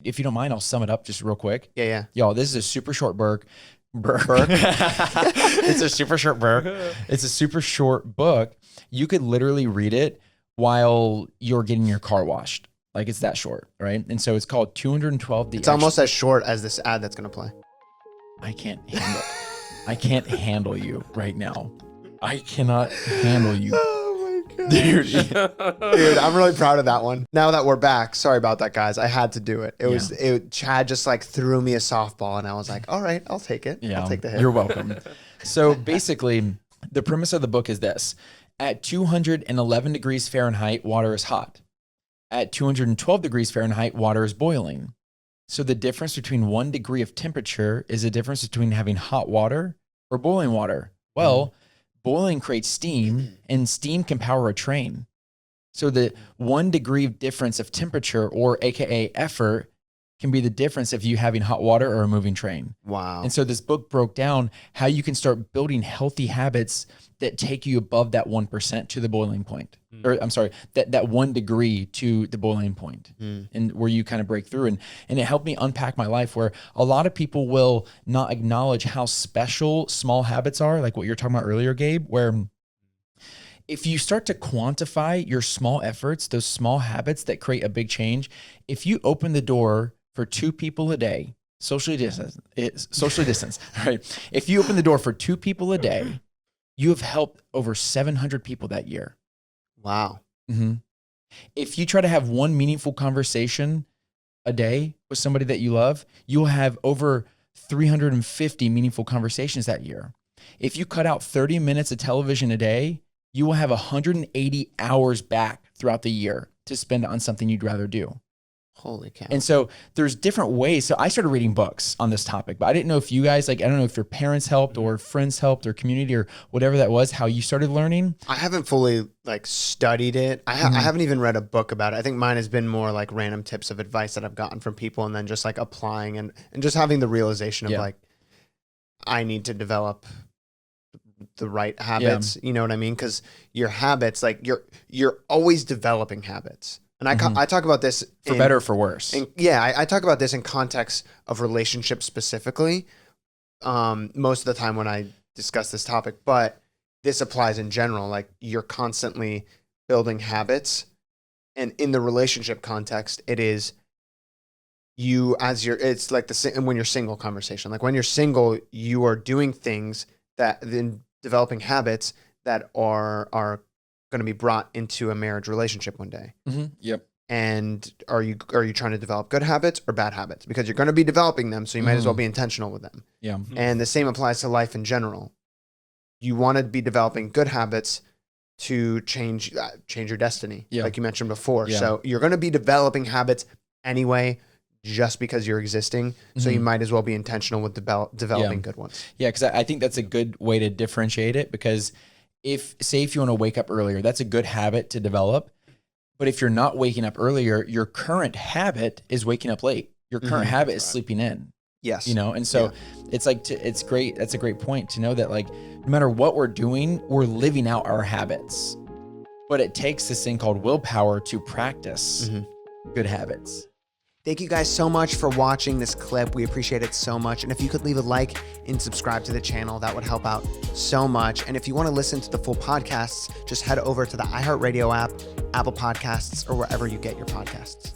If you don't mind, I'll sum it up just real quick. Yeah. Y'all, this is a super short book. It's a super short book. It's a super short book. You could literally read it while you're getting your car washed. Like, it's that short, right? And so it's called 212. It's almost as short as this ad that's going to play. I can't handle you right now. I cannot handle you. Oh my God. Dude, I'm really proud of that one. Now that we're back, sorry about that, guys. I had to do it. Chad just like threw me a softball and I was like, all right, I'll take it. Yeah, I'll take the hit. You're welcome. So basically, the premise of the book is this. At 211 degrees Fahrenheit, water is hot. At 212 degrees Fahrenheit, water is boiling. So the difference between 1 degree of temperature is the difference between having hot water or boiling water. Well, boiling creates steam, and steam can power a train. So the 1 degree difference of temperature, or AKA effort, can be the difference of you having hot water or a moving train. Wow. And so this book broke down how you can start building healthy habits that take you above that 1% to the boiling point. Or I'm sorry, that 1 degree to the boiling point, and where you kind of break through. And it helped me unpack my life, where a lot of people will not acknowledge how special small habits are, like what you're talking about earlier, Gabe, where if you start to quantify your small efforts, those small habits that create a big change, if you open the door for 2 people a day, socially distance, right? If you open the door for 2 people a day, you have helped over 700 people that year. Wow. Mm-hmm. If you try to have 1 meaningful conversation a day with somebody that you love, you'll have over 350 meaningful conversations that year. If you cut out 30 minutes of television a day, you will have 180 hours back throughout the year to spend on something you'd rather do. Holy cow. And so there's different ways. So I started reading books on this topic, but I didn't know if you guys, like, I don't know if your parents helped or friends helped or community or whatever that was, how you started learning. I haven't fully like studied it. I haven't even read a book about it. I think mine has been more like random tips of advice that I've gotten from people, and then just like applying and just having the realization of like, I need to develop the right habits. You know what I mean? Because your habits, like you're always developing habits. And I talk about this for better or for worse. I talk about this in context of relationships specifically, most of the time when I discuss this topic, but this applies in general. Like, you're constantly building habits, and in the relationship context, it is you it's like when you're single conversation. Like, when you're single, you are doing things that then developing habits that are going to be brought into a marriage relationship one day. Yep. And are you trying to develop good habits or bad habits? Because you're going to be developing them, so you might as well be intentional with them. Yeah. And the same applies to life in general. You want to be developing good habits to change your destiny, like you mentioned before. Yeah. So you're going to be developing habits anyway, just because you're existing. So you might as well be intentional with developing good ones. Yeah, because I think that's a good way to differentiate it, because if you want to wake up earlier, that's a good habit to develop. But if you're not waking up earlier, your current habit is waking up late. Your current habit is sleeping in. Yes. You know, and so it's like, it's great. That's a great point to know that, like, no matter what we're doing, we're living out our habits. But it takes this thing called willpower to practice good habits. Thank you guys so much for watching this clip. We appreciate it so much. And if you could leave a like and subscribe to the channel, that would help out so much. And if you want to listen to the full podcasts, just head over to the iHeartRadio app, Apple Podcasts, or wherever you get your podcasts.